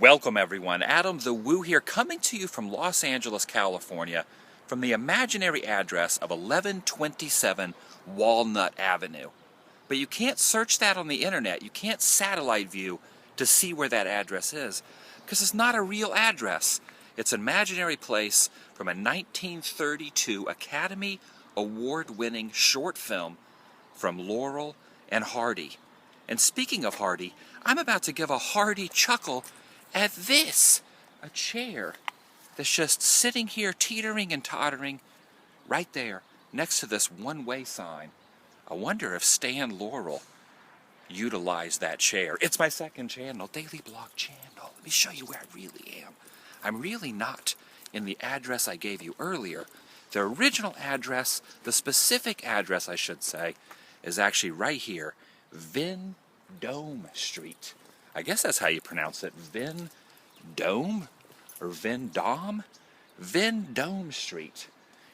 Welcome everyone, Adam the Woo here, coming to you from Los Angeles, California, from the imaginary address of 1127 Walnut Avenue. But you can't search that on the internet, you can't satellite view to see where that address is, because it's not a real address. It's an imaginary place from a 1932 Academy Award-winning short film from Laurel and Hardy. And speaking of Hardy, I'm about to give a hearty chuckle at this, a chair that's just sitting here teetering and tottering right there next to this one-way sign. I wonder if Stan Laurel utilized that chair. It's my second channel, Daily Blog channel. Let me show you where I really am. I'm really not in the address I gave you earlier. The original address, the specific address I should say, is actually right here, Vendome Street. I guess that's how you pronounce it, Vendome or Vendome? Vendome Street.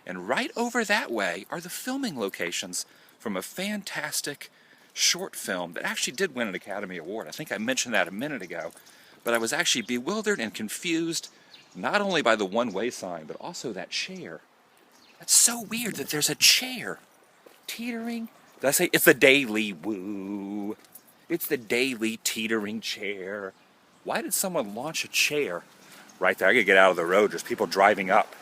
And right over that way are the filming locations from a fantastic short film that actually did win an Academy Award. I think I mentioned that a minute ago, but I was actually bewildered and confused not only by the one-way sign, but also that chair. That's so weird that there's a chair teetering. Did I say it's the TheDailyWoo? It's the daily teetering chair. Why did someone launch a chair right there? I gotta get out of the road. There's people driving up.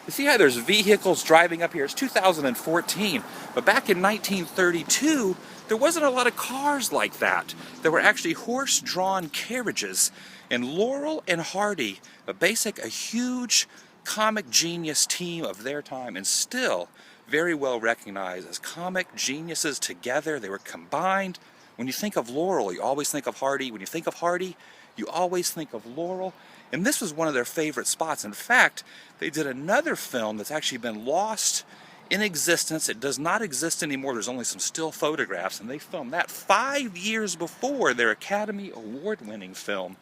You see how there's vehicles driving up here? It's 2014, but back in 1932, there wasn't a lot of cars like that. There were actually horse-drawn carriages. And Laurel and Hardy, a huge comic genius team of their time, and still very well recognized as comic geniuses together. They were combined. When you think of Laurel, you always think of Hardy. When you think of Hardy, you always think of Laurel. And this was one of their favorite spots. In fact, they did another film that's actually been lost in existence. It does not exist anymore. There's only some still photographs. And they filmed that 5 years before their Academy Award-winning film,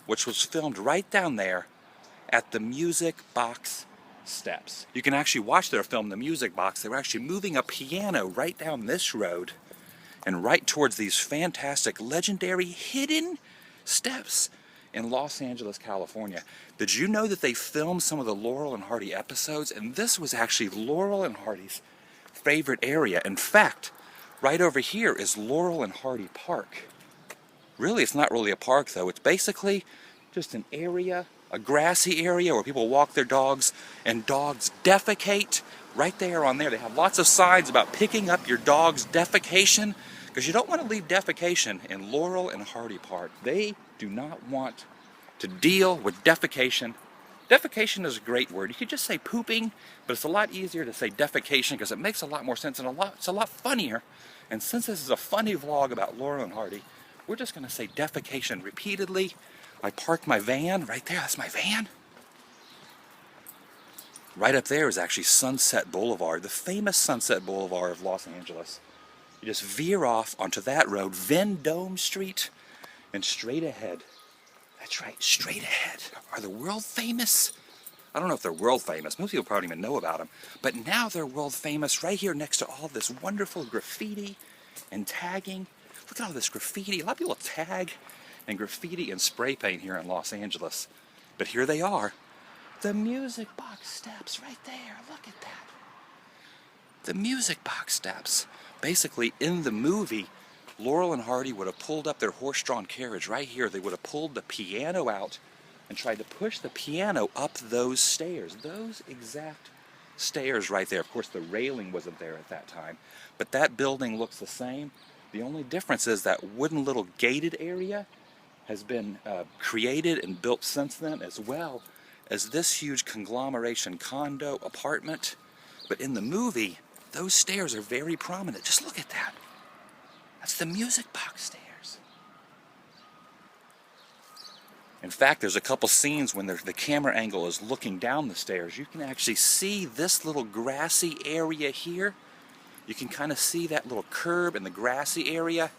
which was filmed right down there at the Music Box Steps. You can actually watch their film, The Music Box. They were actually moving a piano right down this road and right towards these fantastic, legendary, hidden steps in Los Angeles, California. Did you know that they filmed some of the Laurel and Hardy episodes? And this was actually Laurel and Hardy's favorite area. In fact, right over here is Laurel and Hardy Park. Really, it's not really a park though. It's basically just an area, a grassy area where people walk their dogs and dogs defecate right there on there. They have lots of signs about picking up your dog's defecation, because you don't want to leave defecation in Laurel and Hardy Park. They do not want to deal with defecation. Defecation is a great word. You could just say pooping, but it's a lot easier to say defecation because it makes a lot more sense and it's a lot funnier. And since this is a funny vlog about Laurel and Hardy, we're just going to say defecation repeatedly. I parked my van right there. That's my van. Right up there is actually Sunset Boulevard, the famous Sunset Boulevard of Los Angeles. You just veer off onto that road, Vendome Street, and straight ahead. That's right, straight ahead are the world famous. I don't know if they're world famous. Most people probably don't even know about them. But now they're world famous right here next to all this wonderful graffiti and tagging. Look at all this graffiti. A lot of people tag and graffiti and spray paint here in Los Angeles. But here they are. The Music Box Steps right there. Look at that. The Music Box Steps. Basically, in the movie, Laurel and Hardy would have pulled up their horse-drawn carriage right here. They would have pulled the piano out and tried to push the piano up those stairs. Those exact stairs right there. Of course, the railing wasn't there at that time. But that building looks the same. The only difference is that wooden little gated area has been created and built since then, as well as this huge conglomeration condo apartment. But in the movie, those stairs are very prominent. Just look at that. That's the Music Box Stairs. In fact, there's a couple scenes when the camera angle is looking down the stairs. You can actually see this little grassy area here. You can kind of see that little curb in the grassy area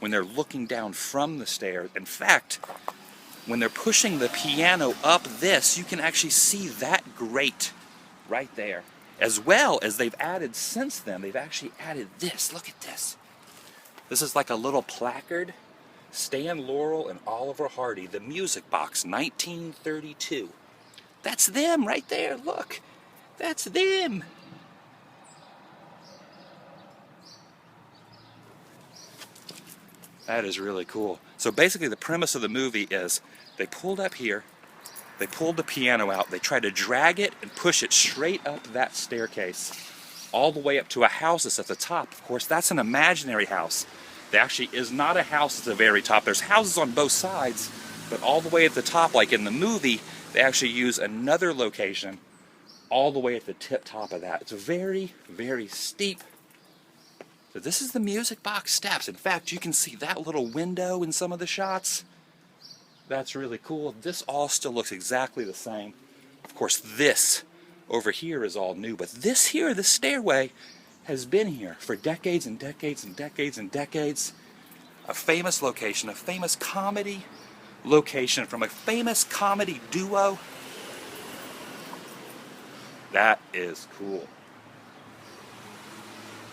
when they're looking down from the stairs. In fact, when they're pushing the piano up this, you can actually see that grate right there. As well as they've added since then, they've actually added this. Look at this. This is like a little placard Stan Laurel and Oliver Hardy, The Music Box, 1932. That's them right there, look. That's them. That is really cool. So basically the premise of the movie is they pulled up here, they pulled the piano out, they tried to drag it and push it straight up that staircase, all the way up to a house that's at the top. Of course, that's an imaginary house. There actually is not a house at the very top. There's houses on both sides, but all the way at the top, like in the movie, they actually use another location all the way at the tip top of that. It's very, very steep. So this is the Music Box steps. In fact, you can see that little window in some of the shots. That's really cool. This all still looks exactly the same. Of course, this over here is all new, but this here, the stairway, has been here for decades and decades and decades and decades. A famous location, a famous comedy location from a famous comedy duo. That is cool.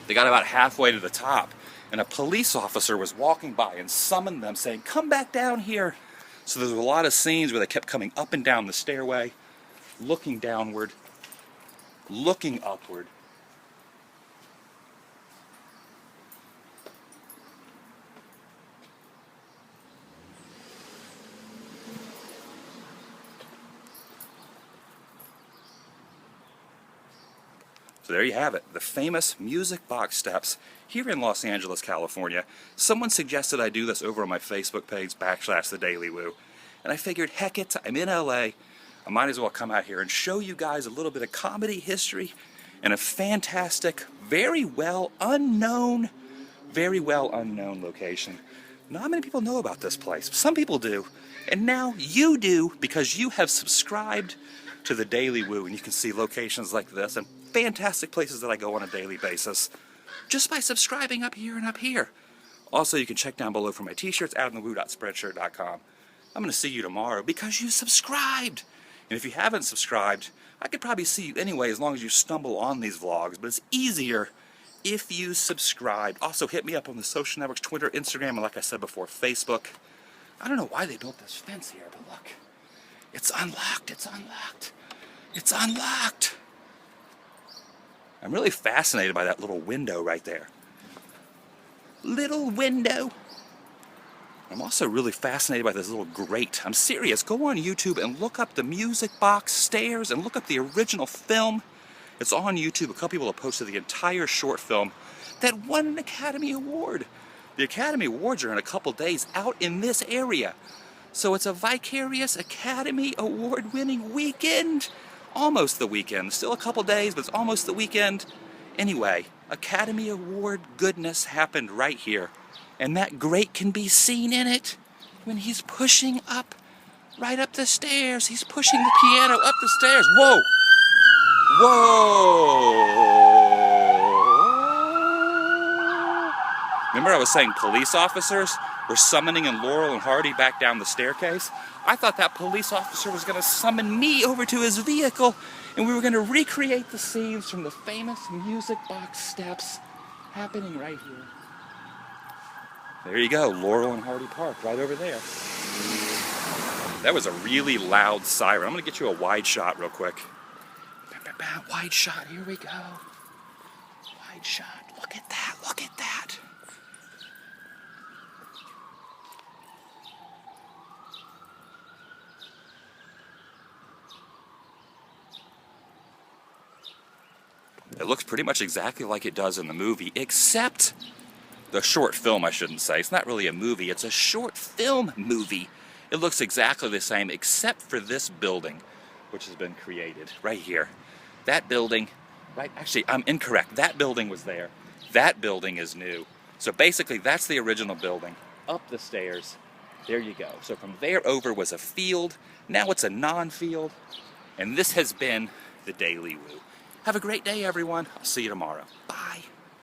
They got about halfway to the top, and a police officer was walking by and summoned them, saying, "Come back down here." So there's a lot of scenes where they kept coming up and down the stairway, looking downward, looking upward. So there you have it, the famous Music Box steps here in Los Angeles, California. Someone suggested I do this over on my Facebook page, /TheDailyWoo. And I figured, heck it, I'm in LA. I might as well come out here and show you guys a little bit of comedy history and a fantastic, very well unknown location. Not many people know about this place. Some people do. And now you do, because you have subscribed to The Daily Woo, and you can see locations like this and fantastic places that I go on a daily basis just by subscribing up here and up here. Also, you can check down below for my t-shirts, adamthewoo.spreadshirt.com. I'm going to see you tomorrow because you subscribed. And if you haven't subscribed, I could probably see you anyway as long as you stumble on these vlogs, but it's easier if you subscribe. Also, hit me up on the social networks, Twitter, Instagram, and like I said before, Facebook. I don't know why they built this fence here, but look. It's unlocked, it's unlocked, it's unlocked. I'm really fascinated by that little window right there. Little window. I'm also really fascinated by this little grate. I'm serious. Go on YouTube and look up the Music Box stairs and look up the original film. It's on YouTube. A couple people have posted the entire short film that won an Academy Award. The Academy Awards are in a couple days out in this area. So it's a vicarious Academy Award-winning weekend. Almost the weekend. Still a couple days, but it's almost the weekend. Anyway, Academy Award goodness happened right here. And that grate can be seen in it when he's pushing up, right up the stairs. He's pushing the piano up the stairs. Whoa! Whoa! Remember I was saying police officers were summoning in Laurel and Hardy back down the staircase? I thought that police officer was going to summon me over to his vehicle, and we were going to recreate the scenes from the famous Music Box steps happening right here. There you go, Laurel and Hardy Park, right over there. That was a really loud siren. I'm going to get you a wide shot real quick. Wide shot, here we go. Wide shot, look at that, look at that. It looks pretty much exactly like it does in the movie, except the short film, I shouldn't say. It's not really a movie, it's a short film movie. It looks exactly the same, except for this building, which has been created right here. That building, right, actually, I'm incorrect. That building was there. That building is new. So basically, that's the original building. Up the stairs, there you go. So from there over was a field. Now it's a non-field. And this has been The Daily Woo. Have a great day, everyone. I'll see you tomorrow. Bye.